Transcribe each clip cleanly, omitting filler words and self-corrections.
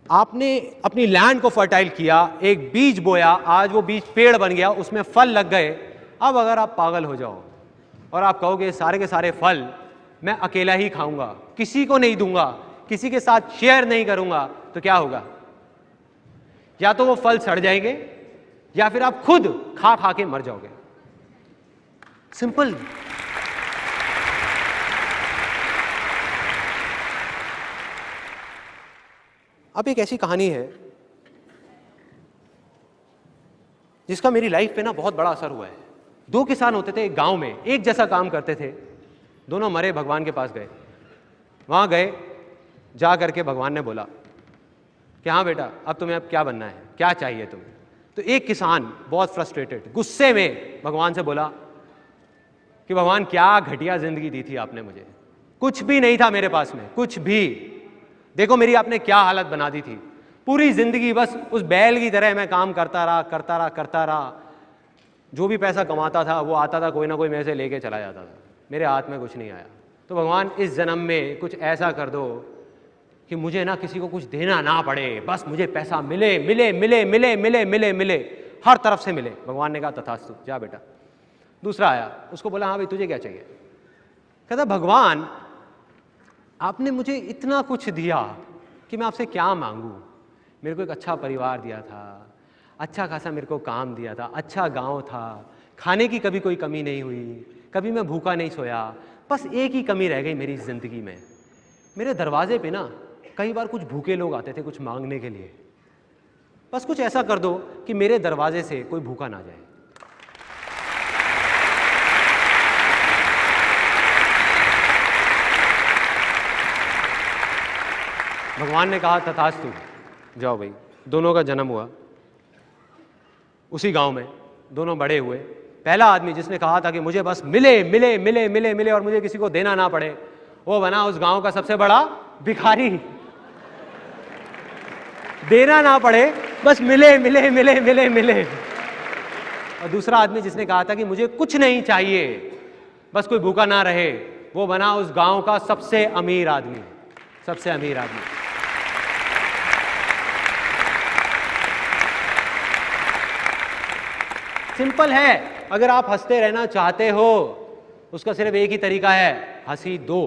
आपने अपनी लैंड को फर्टाइल किया, एक बीज बोया, आज वो बीज पेड़ बन गया, उसमें फल लग गए। अब अगर आप पागल हो जाओ और आप कहोगे सारे के सारे फल मैं अकेला ही खाऊंगा, किसी को नहीं दूंगा, किसी के साथ शेयर नहीं करूंगा, तो क्या होगा? या तो वो फल सड़ जाएंगे या फिर आप खुद खा खा के मर जाओगे। सिंपल। अब एक ऐसी कहानी है जिसका मेरी लाइफ पे ना बहुत बड़ा असर हुआ है। दो किसान होते थे एक गांव में, एक जैसा काम करते थे, दोनों मरे, भगवान के पास गए। वहां गए, जा करके भगवान ने बोला कि हाँ बेटा, अब तुम्हें अब क्या बनना है, क्या चाहिए तुम्हें? तो एक किसान बहुत फ्रस्ट्रेटेड, गुस्से में भगवान से बोला कि भगवान क्या घटिया जिंदगी दी थी आपने मुझे, कुछ भी नहीं था मेरे पास में, कुछ भी। देखो मेरी आपने क्या हालत बना दी थी, पूरी जिंदगी बस उस बैल की तरह मैं काम करता रहा। जो भी पैसा कमाता था वो आता था, कोई ना कोई मेरे से लेके चला जाता था, मेरे हाथ में कुछ नहीं आया। तो भगवान इस जन्म में कुछ ऐसा कर दो कि मुझे ना किसी को कुछ देना ना पड़े, बस मुझे पैसा मिले मिले मिले मिले मिले मिले मिले, हर तरफ से मिले। भगवान ने कहा तथास्तु, जा बेटा। दूसरा आया, उसको बोला हाँ भाई तुझे क्या चाहिए? कहता भगवान आपने मुझे इतना कुछ दिया कि मैं आपसे क्या मांगू। मेरे को एक अच्छा परिवार दिया था, अच्छा खासा मेरे को काम दिया था, अच्छा गांव था, खाने की कभी कोई कमी नहीं हुई, कभी मैं भूखा नहीं सोया। बस एक ही कमी रह गई मेरी ज़िंदगी में, मेरे दरवाजे पे ना कई बार कुछ भूखे लोग आते थे कुछ मांगने के लिए। बस कुछ ऐसा कर दो कि मेरे दरवाजे से कोई भूखा ना जाए। भगवान ने कहा तथास्तु, जाओ भाई। दोनों का जन्म हुआ उसी गांव में, दोनों बड़े हुए। पहला आदमी जिसने कहा था कि मुझे बस मिले मिले मिले मिले मिले और मुझे किसी को देना ना पड़े, वो बना उस गांव का सबसे बड़ा भिखारी। देना ना पड़े, बस मिले मिले मिले मिले मिले। और दूसरा आदमी जिसने कहा था कि मुझे कुछ नहीं चाहिए, बस कोई भूखा ना रहे, वो बना उस गांव का सबसे अमीर आदमी, सबसे अमीर आदमी। सिंपल है, अगर आप हंसते रहना चाहते हो उसका सिर्फ एक ही तरीका है, हंसी दो,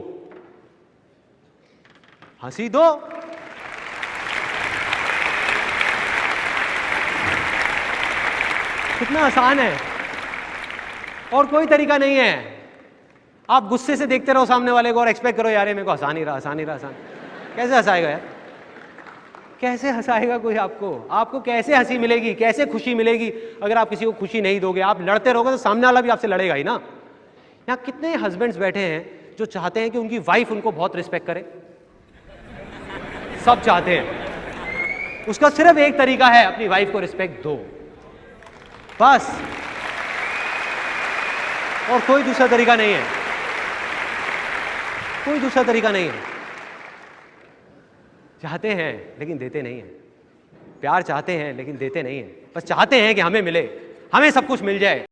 हंसी दो। कितना आसान है और कोई तरीका नहीं है। आप गुस्से से देखते रहो सामने वाले को और एक्सपेक्ट करो यार ये मेरे को हंसा नहीं रहा, हंसा नहीं रहा, हंसा। कैसे हंसाएगा यार? कैसे हंसाएगा कोई आपको? आपको कैसे हंसी मिलेगी, कैसे खुशी मिलेगी अगर आप किसी को खुशी नहीं दोगे? आप लड़ते रहोगे तो सामने वाला भी आपसे लड़ेगा ही ना। यहाँ कितने हस्बैंड्स बैठे हैं जो चाहते हैं कि उनकी वाइफ उनको बहुत रिस्पेक्ट करे? सब चाहते हैं। उसका सिर्फ एक तरीका है, अपनी वाइफ को रिस्पेक्ट दो, बस। और कोई दूसरा तरीका नहीं है, कोई दूसरा तरीका नहीं है। चाहते हैं लेकिन देते नहीं हैं, प्यार चाहते हैं लेकिन देते नहीं हैं, बस चाहते हैं कि हमें मिले, हमें सब कुछ मिल जाए।